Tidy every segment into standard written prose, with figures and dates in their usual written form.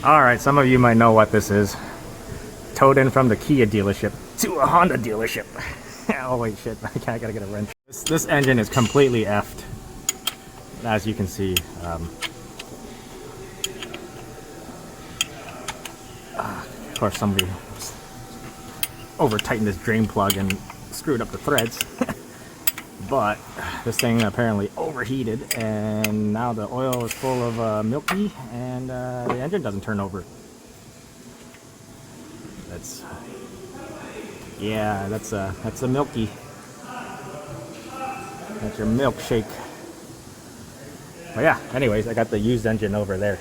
Alright, some of you might know what this is. Towed in from the Kia dealership to a Honda dealership. Oh wait, shit, I gotta get a wrench. This engine is completely effed, as you can see. Of course, somebody over tightened this drain plug and screwed up the threads. But this thing apparently overheated, and now the oil is full of milky, and the engine doesn't turn over. That's a milky. That's your milkshake. But yeah, anyways, I got the used engine over there.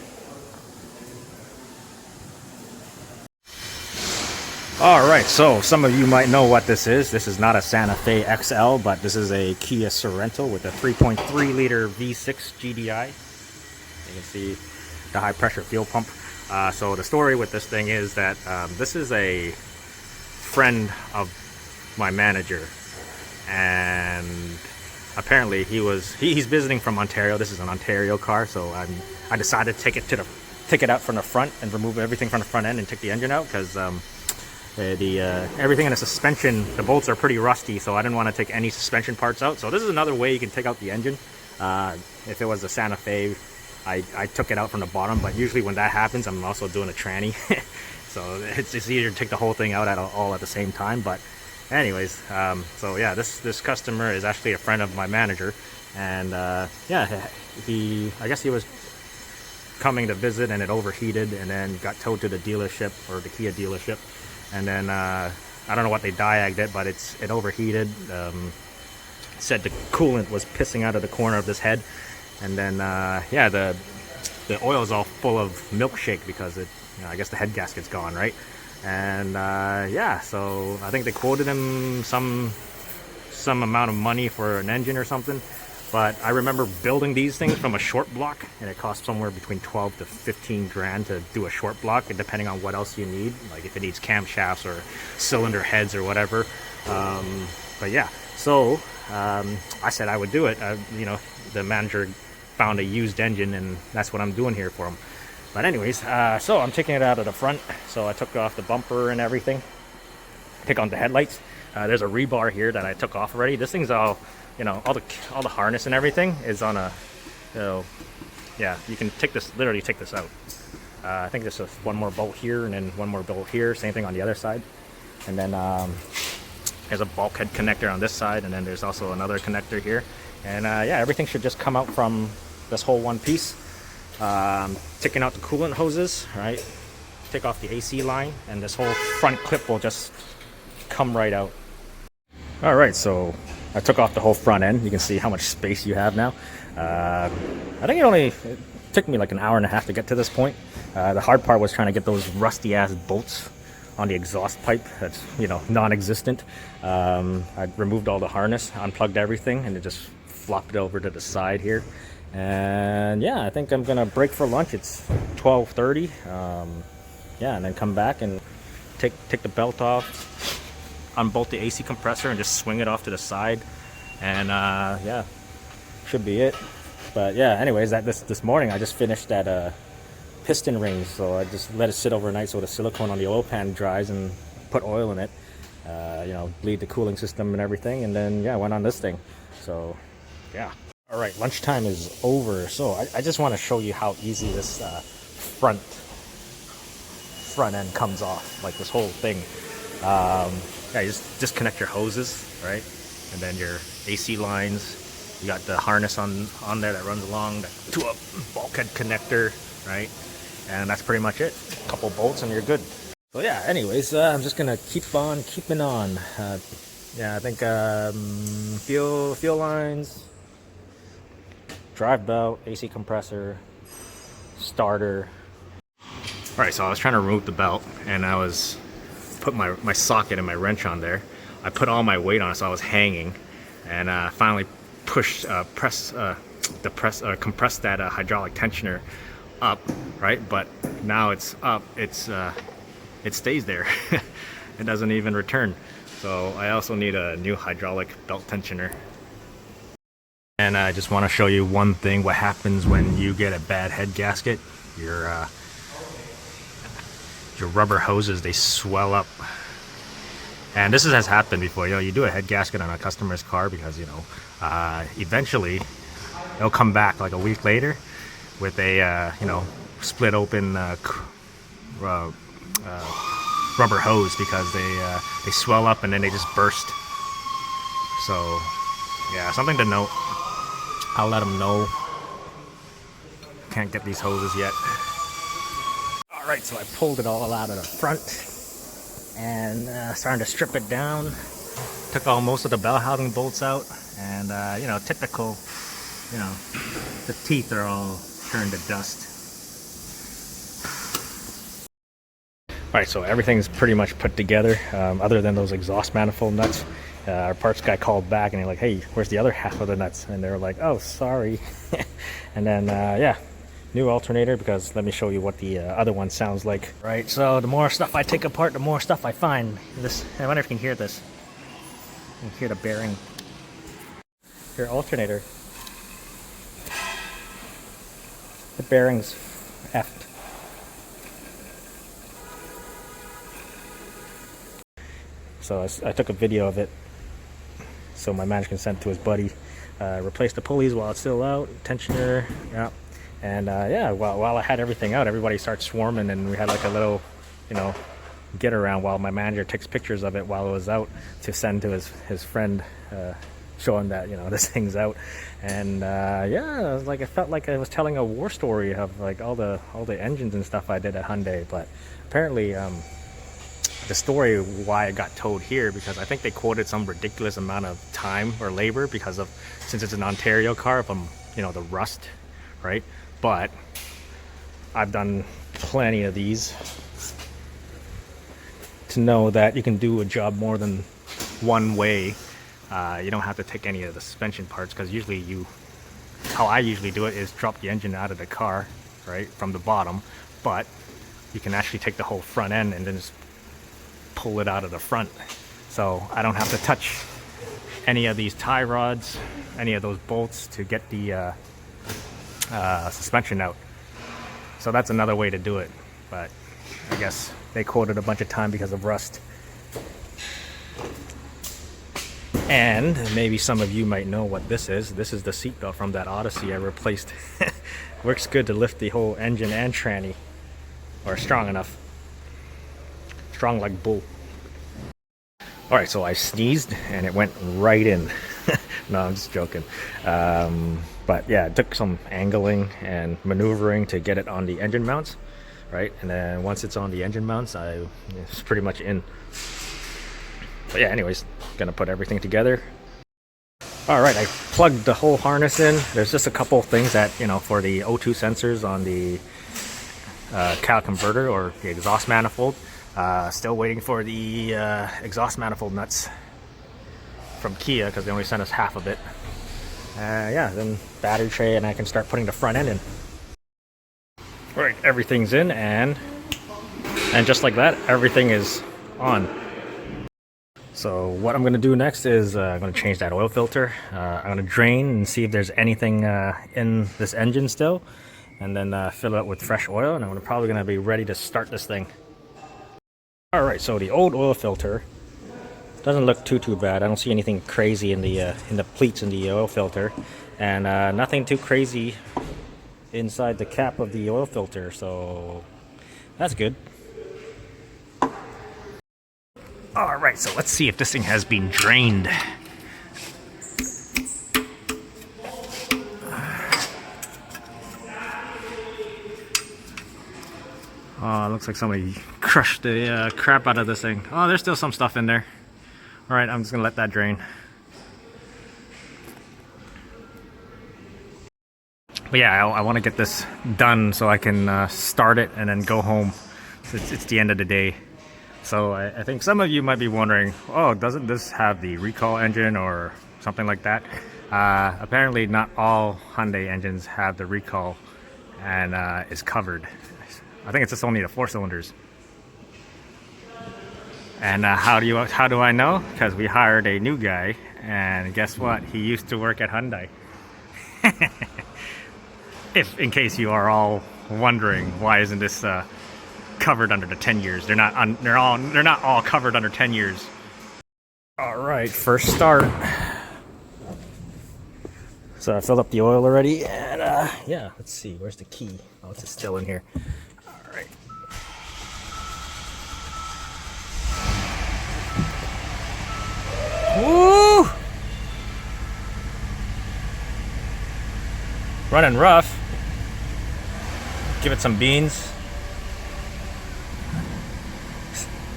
Alright, so some of you might know what this is. This is not a Santa Fe XL, but this is a Kia Sorento with a 3.3 liter V6 GDI. You can see the high pressure fuel pump. So the story with this thing is that this is a friend of my manager, and apparently he's visiting from Ontario. This is an Ontario car, so I decided to take it out from the front and remove everything from the front end and take the engine out, because everything in the suspension, the bolts are pretty rusty, so I didn't want to take any suspension parts out. So this is another way you can take out the engine. If it was a Santa Fe, I took it out from the bottom, but usually when that happens, I'm also doing a tranny. So it's easier to take the whole thing out all at the same time. But anyways, so yeah, this customer is actually a friend of my manager, and yeah, I guess he was coming to visit, and it overheated and then got towed to the dealership, or the Kia dealership. And then I don't know what they diagged it, but it overheated. Said the coolant was pissing out of the corner of this head, and then yeah, the oil is all full of milkshake because I guess the head gasket's gone, right? And yeah, so I think they quoted him some amount of money for an engine or something. But I remember building these things from a short block, and it cost somewhere between 12 to 15 grand to do a short block, and depending on what else you need, like if it needs camshafts or cylinder heads or whatever. But yeah, so I said I would do it. The manager found a used engine, and that's what I'm doing here for him. But anyways, so I'm taking it out of the front. So I took off the bumper and everything. Pick on the headlights. There's a rebar here that I took off already. This thing's all, all the harness and everything is on a, yeah, you can literally take this out. I think there's one more bolt here, and then one more bolt here, same thing on the other side. And then there's a bulkhead connector on this side, and then there's also another connector here. And yeah, everything should just come out from this whole one piece. Taking out the coolant hoses, right? Take off the AC line, and this whole front clip will just come right out. Alright, so I took off the whole front end. You can see how much space you have now. I think it took me like an hour and a half to get to this point. The hard part was trying to get those rusty ass bolts on the exhaust pipe. That's non-existent. I removed all the harness, unplugged everything, and it just flopped it over to the side here. And yeah, I think I'm gonna break for lunch. It's 12:30. Yeah, and then come back and take the belt off, unbolt the AC compressor, and just swing it off to the side, and yeah, should be it. But yeah, anyways, this morning I just finished that piston rings, so I just let it sit overnight so the silicone on the oil pan dries, and put oil in it, bleed the cooling system and everything, and then yeah, went on this thing. So yeah. All right, lunchtime is over, so I just want to show you how easy this front end comes off, like this whole thing. Yeah, you just disconnect your hoses, right? And then your AC lines. You got the harness on there that runs along to a bulkhead connector, right? And that's pretty much it. A couple bolts and you're good. So yeah, anyways, I'm just gonna keep on keeping on. Yeah, I think fuel lines, drive belt, AC compressor, starter. All right, so I was trying to remove the belt, and I was put my socket and my wrench on there. I put all my weight on it, so I was hanging, and finally compress that hydraulic tensioner up, right? But now it's up. It stays there. It doesn't even return. So I also need a new hydraulic belt tensioner. And I just want to show you one thing, what happens when you get a bad head gasket. your rubber hoses, they swell up. And this has happened before. You know, you do a head gasket on a customer's car because, you know, eventually it'll come back like a week later with a, you know, split open rubber hose because they swell up and then they just burst. So, yeah, something to note. I'll let them know. Can't get these hoses yet. Alright, so I pulled it all out of the front and starting to strip it down. Took most of the bell housing bolts out, and you know, typical, you know, the teeth are all turned to dust. Alright, so everything's pretty much put together, other than those exhaust manifold nuts. Our parts guy called back and he's like, hey, where's the other half of the nuts? And they were like, oh, sorry. And then, yeah, new alternator, because let me show you what the other one sounds like. Right, so the more stuff I take apart, the more stuff I find. This, I wonder if you can hear this. You can hear the bearing. Your alternator. The bearing's effed. So I took a video of it so my manager can send it to his buddy. Replace the pulleys while it's still out, tensioner, yeah. And yeah, while I had everything out, everybody started swarming, and we had like a little, you know, get around while my manager takes pictures of it while it was out to send to his friend, showing that, you know, this thing's out. And yeah, it was like, I felt like I was telling a war story of like all the engines and stuff I did at Hyundai. But apparently the story why it got towed here, because I think they quoted some ridiculous amount of time or labor because of, since it's an Ontario car, from, you know, the rust, right? But I've done plenty of these to know that you can do a job more than one way. You don't have to take any of the suspension parts, because usually how I usually do it is drop the engine out of the car, right, from the bottom. But you can actually take the whole front end and then just pull it out of the front, so I don't have to touch any of these tie rods, any of those bolts to get the suspension out. So that's another way to do it, but I guess they quoted a bunch of time because of rust. And maybe some of you might know what this is. This is the seatbelt from that Odyssey I replaced. Works good to lift the whole engine and tranny, or strong enough. Strong like bull. Alright, so I sneezed and it went right in. No, I'm just joking. But yeah, it took some angling and maneuvering to get it on the engine mounts, right? And then once it's on the engine mounts, it's pretty much in. But yeah, anyways, gonna put everything together. Alright, I plugged the whole harness in. There's just a couple things that, you know, for the O2 sensors on the cal converter or the exhaust manifold. Still waiting for the exhaust manifold nuts from Kia, because they only sent us half of it. Yeah, then battery tray, and I can start putting the front end in. Right, everything's in, and just like that, everything is on. So what I'm going to do next is I'm going to change that oil filter. I'm going to drain and see if there's anything in this engine still, and then fill it up with fresh oil, and I'm probably going to be ready to start this thing. Alright, so the old oil filter doesn't look too bad. I don't see anything crazy in the pleats in the oil filter, and nothing too crazy inside the cap of the oil filter, so that's good. Alright, so let's see if this thing has been drained. Oh, it looks like somebody crushed the crap out of this thing. Oh, there's still some stuff in there. Alright, I'm just gonna let that drain. But yeah, I want to get this done so I can start it and then go home. It's the end of the day. So I think some of you might be wondering, oh, doesn't this have the recall engine or something like that? Apparently not all Hyundai engines have the recall and is covered. I think it's just only the 4 cylinders. And how do I know? Because we hired a new guy, and guess what? He used to work at Hyundai. In case you are all wondering, why isn't this covered under the 10 years. They're not all covered under 10 years. All right, first start. So I filled up the oil already, and yeah, let's see. Where's the key? Oh, it's still in here. All right. Woo! Running rough. Give it some beans.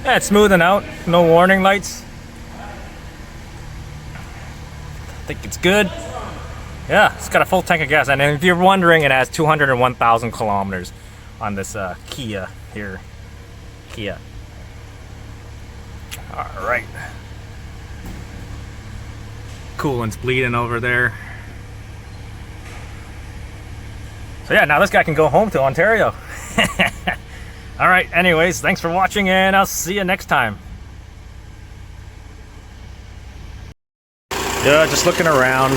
Yeah, it's smoothing out. No warning lights. I think it's good. Yeah, it's got a full tank of gas. And if you're wondering, it has 201,000 kilometers on this Kia here. Kia. All right. Coolant's bleeding over there. So yeah, now this guy can go home to Ontario. All right, anyways, thanks for watching, and I'll see you next time. Yeah, just looking around.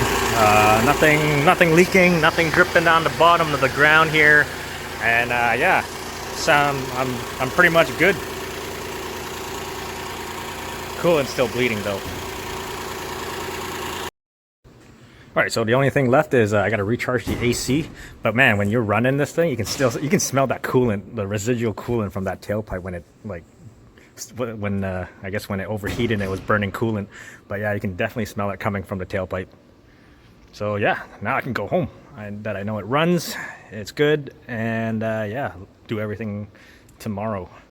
Nothing leaking, nothing dripping down the bottom of the ground here. And yeah, so I'm pretty much good. Coolant's still bleeding though. All right, so the only thing left is I got to recharge the AC. But man, when you're running this thing, you can smell that coolant, the residual coolant from that tailpipe when it I guess when it overheated and it was burning coolant. But yeah, you can definitely smell it coming from the tailpipe. So yeah, now I can go home. I know it runs, it's good, and yeah, do everything tomorrow.